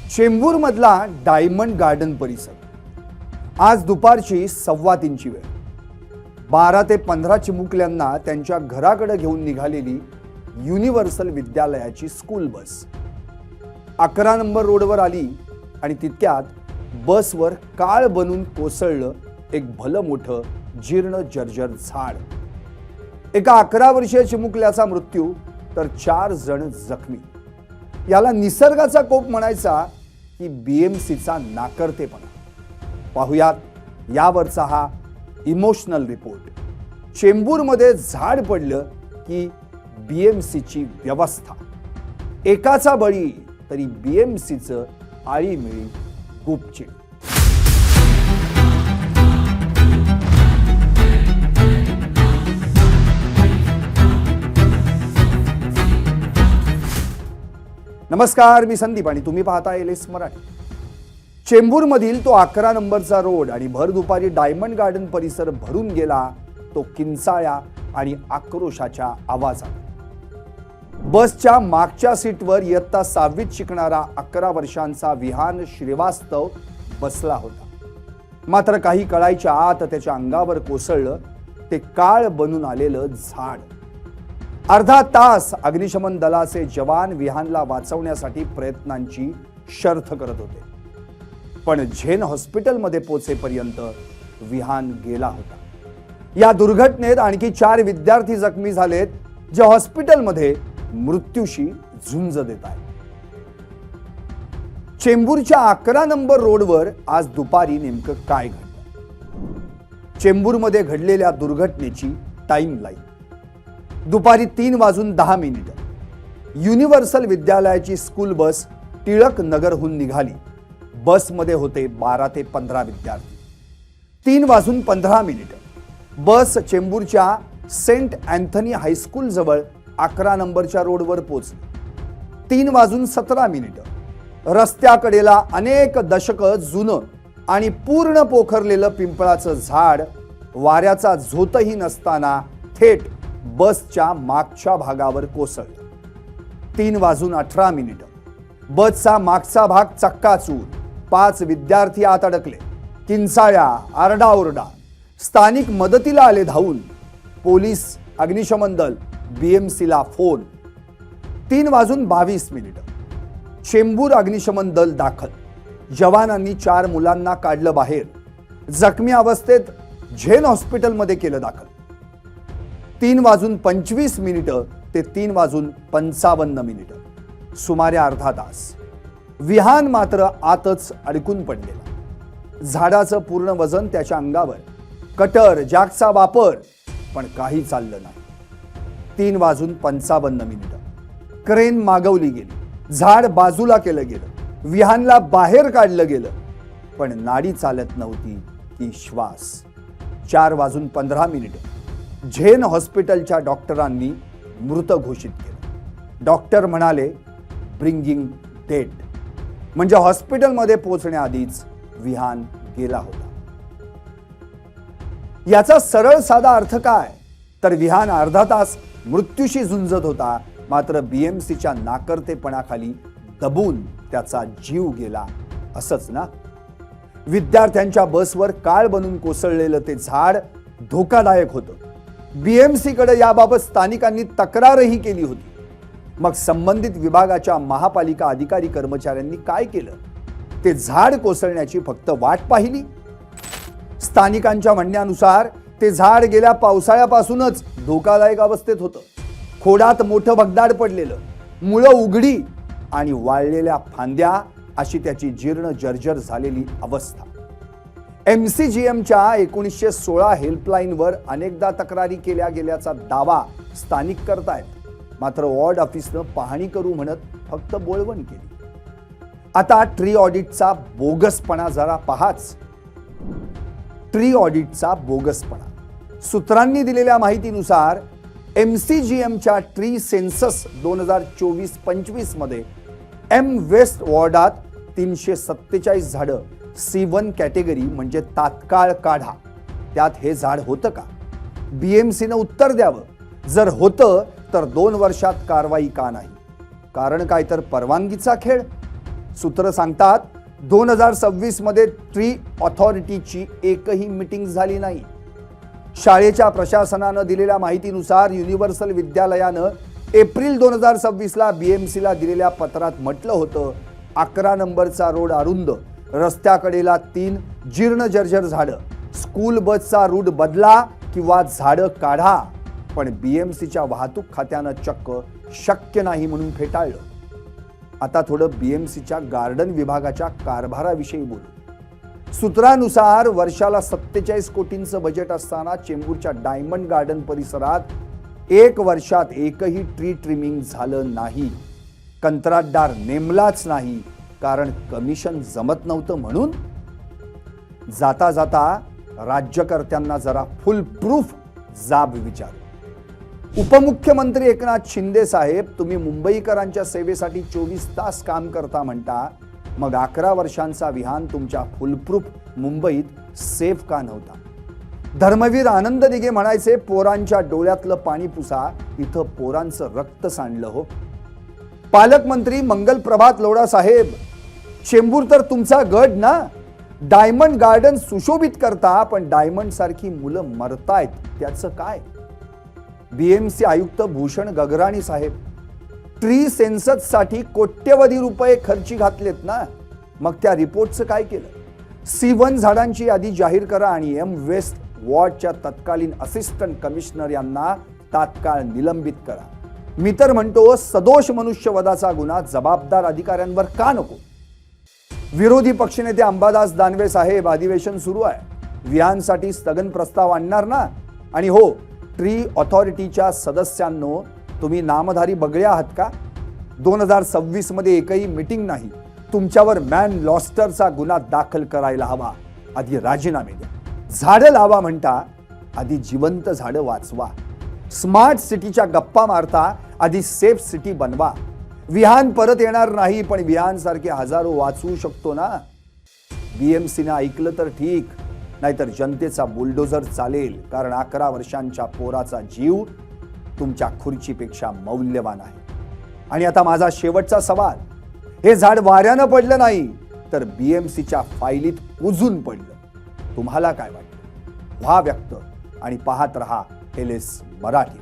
चेंबूर मधला diamond garden परिसर आज दुपारची 3:15 वेळ 12 ते 15 चिमुकल्यांना त्यांच्या घराकडे घेऊन निघालेली युनिव्हर्सल विद्यालयाची स्कूल बस 11 नंबर रोडवर आली आणि तितक्यात बसवर काळ बनून कोसळलं एक भलं मोठं जीर्ण जर्जर झाड। एका 11 वर्षीय चिमुकल्याचा मृत्यू तर 4 जण जखमी। याला निसर्गाचा कोप म्हणायचा की बीएमसीचा नाकर्तेपणा? पाहुयात यावरचा हा इमोशनल रिपोर्ट। चेंबूरमध्ये झाड पडलं की बीएमसीची व्यवस्था, एकाचा बळी तरी बीएमसीचं आळीमिळी गुपचीप। नमस्कार, मी संदीप आणि तुम्ही पाहता एलएस मराठी। चेंबूरमधील तो 11 नंबरचा रोड आणि भर दुपारी डायमंड गार्डन परिसर भरून गेला तो किंचाळ्या आणि आक्रोशाच्या आवाजात। बसच्या मागच्या सीटवर इयत्ता 6वीत शिकणारा 11 वर्षांचा विहान श्रीवास्तव बसला होता। मात्र काही कळायच्या आत त्याच्या अंगावर कोसळलं ते काळ बनून आलेलं झाड। अर्धा तास अग्निशमन दलाचे जवान विहानला वाचवण्यासाठी प्रयत्नांची शर्थ करत होते, पण झेन हॉस्पिटलमध्ये पोहोचेपर्यंत विहान गेला होता। या दुर्घटनेत आणखी 4 विद्यार्थी जखमी झालेत, जे हॉस्पिटलमध्ये मृत्यूशी झुंज देत आहेत। चेंबूरच्या 11 नंबर रोडवर आज दुपारी नेमकं काय घडलं? चेंबूरमध्ये घडलेल्या दुर्घटनेची टाइमलाईन। दुपारी 3:10 युनिव्हर्सल विद्यालयाची स्कूल बस टिळक नगरहून निघाली। बसमध्ये होते 12 ते 15 विद्यार्थी। 3:15 बस चेंबूरच्या सेंट अँथनी हायस्कूल जवळ 11 नंबरच्या रोडवर पोहोचली। 3:17 रस्त्याकडेला अनेक दशकं जुनं आणि पूर्ण पोखरलेलं पिंपळाचं झाड वाऱ्याचा झोतही नसताना थेट बसच्या मागच्या भागावर कोसळलं। 3:18 बसचा मागचा भाग चक्काचूर। 5 विद्यार्थी आत अडकले। किंचाळ्या, आरडाओरडा। स्थानिक मदतीला आले धावून। पोलीस, अग्निशमन दल, बीएमसीला फोन। 3:22 चेंबूर अग्निशमन दल दाखल। जवानांनी 4 मुलांना काढलं बाहेर। जखमी अवस्थेत झेन हॉस्पिटलमध्ये केलं दाखल। 3:25 ते 3:55 सुमारे अर्धा तास विहान मात्र आतच अडकून पडलेला। झाडाचं पूर्ण वजन त्याच्या अंगावर, कटर जॅकचा वापर, पण काही चाललं नाही। 3:55 क्रेन मागवली गेली। झाड बाजूला केलं गेलं। विहानला बाहेर काढलं गेलं, पण नाडी चालत नव्हती की श्वास। 4:15 झेन हॉस्पिटलच्या डॉक्टरांनी मृत घोषित केलं। डॉक्टर म्हणाले ब्रिंगिंग डेड, म्हणजे हॉस्पिटलमध्ये पोहोचण्याआधीच विहान गेला होता। याचा सरळ साधा अर्थ काय? तर विहान अर्धा तास मृत्यूशी झुंजत होता, मात्र बीएमसीच्या नाकर्तेपणाखाली दबून त्याचा जीव गेला, असंच ना? विद्यार्थ्यांच्या बसवर काळ बनून कोसळलेलं ते झाड धोकादायक होतं। बीएमसी कडे याबाबत स्थानिकांनी तक्रारही केली होती। मग संबंधित विभागाच्या महापालिका अधिकारी कर्मचाऱ्यांनी काय केलं? ते झाड कोसळण्याची फक्त वाट पाहिली? स्थानिकांच्या म्हणण्यानुसार ते झाड गेल्या पावसाळ्यापासूनच धोकादायक अवस्थेत होतं। खोडात मोठं भगदाड पडलेलं, मुळं उघडी आणि वाळलेल्या फांद्या अशी त्याची जीर्ण जर्जर झालेली अवस्था। एमसीजीएमच्या 1916 हेल्पलाईनवर अनेकदा तक्रारी केल्या गेल्याचा दावा स्थानिक करतायत, मात्र वॉर्ड ऑफिसनं पाहणी करू म्हणत फक्त बोलवण केली। आता ट्री ऑडिटचा बोगसपणा जरा पहाच। ट्री ऑडिटचा बोगसपणा। सूत्रांनी दिलेल्या माहितीनुसार एमसीजीएमच्या ट्री सेन्सस 2024-25 मध्ये एम वेस्ट वॉर्डात 347 झाडं C1 कॅटेगरी म्हणजे तात्काळ काढा, त्यात हे झाड होतं का? बीएमसीनं उत्तर द्यावं। जर होतं तर 2 वर्षात कारवाई का नाही? कारण काय तर परवानगीचा खेळ? सूत्र सांगतात 2026 मध्ये ट्री ऑथॉरिटीची एकही मीटिंग झाली नाही. शाळेच्या प्रशासनानं दिलेल्या माहितीनुसार युनिव्हर्सल विद्यालयानं एप्रिल 2026 ला बीएमसीला दिलेल्या पत्रात म्हटलं होतं 11 नंबरचा रोड अरुंद, रस्त्याकडेला 3 जीर्ण जर्जर झाडं, स्कूल बसचा रूट बदला किंवा झाडं काढा. पण बीएमसीच्या वाहतूक खात्यानं चक्क शक्य नाही म्हणून फेटाळलं. आता थोडं बीएमसीच्या गार्डन विभागाच्या कारभाराविषयी बोलू. सूत्रानुसार वर्षाला 47 कोटींचं बजेट असताना चेंबूरच्या डायमंड गार्डन परिसरात 1 वर्षात एकही ट्री ट्रिमिंग झालं नाही. कंत्राटदार नेमलाच नाही, कारण कमिशन जमत नव्हतं म्हणून. जाता जाता राज्यकर्त्यांना जरा फुल प्रूफ जाब विचार. उपमुख्यमंत्री एकनाथ शिंदे साहेब, तुम्ही मुंबईकरांच्या सेवेसाठी 24 तास काम करता म्हणता, मग 11 वर्षांचा विहान तुमच्या फुलप्रूफ मुंबईत सेफ का नव्हता? धर्मवीर आनंद दिघे म्हणायचे, पोरांच्या डोळ्यातलं पाणी पुसा, इथं पोरांचं रक्त सांडलं हो. पालकमंत्री मंगल प्रभात लोढा साहेब, चेंबूर तर तुमचा गड ना. डायमंड गार्डन सुशोभित करता, पण डायमंड सारखी मुलं मरतायत, त्याचं काय? बीएमसी आयुक्त भूषण गगराणी साहेब, ट्री सेन्सस साठी कोट्यवधी रुपये खर्ची घातलेत ना, मग त्या रिपोर्टचं काय केलं? C1 झाडांची यादी जाहीर करा आणि एम वेस्ट वॉर्डच्या तत्कालीन असिस्टंट कमिशनर यांना तात्काळ निलंबित करा. मी तर म्हणतो सदोष मनुष्यवधाचा गुन्हा जबाबदार अधिकाऱ्यांवर का नको? विरोधी पक्षनेते अंबादास दानवे साहेब, अधिवेशन सुरू आहे, विहानसाठी स्थगन प्रस्ताव आणणार ना? आणि हो, ट्री ऑथॉरिटीच्या सदस्यांनो, तुम्ही नामधारी बगळे आहात का? 2026 मध्ये एकही मीटिंग नाही. तुमच्यावर मॅन लॉस्टरचा गुन्हा दाखल करायला हवा. आधी राजीनामे द्या. झाडं लावा म्हणता, आधी जिवंत झाडं वाचवा. स्मार्ट सिटीच्या गप्पा मारता, आधी सेफ सिटी बनवा. विहान परत येणार नाही, पण विहान सारखे हजारो वाचवू शकतो ना. बीएमसीने ऐकलं तर ठीक, नाहीतर जनतेचा बुलडोझर चालेल. कारण 11 वर्षांच्या पोराचा जीव तुमच्या खुर्चीपेक्षा मौल्यवान आहे. आणि आता माझा शेवटचा सवाल, हे झाड वाऱ्यानं पडलं नाही, तर बीएमसीच्या फाईलीत कुजून पडलं. तुम्हाला काय वाटतं? व्हा व्यक्त आणि पाहत रहा LS मराठी.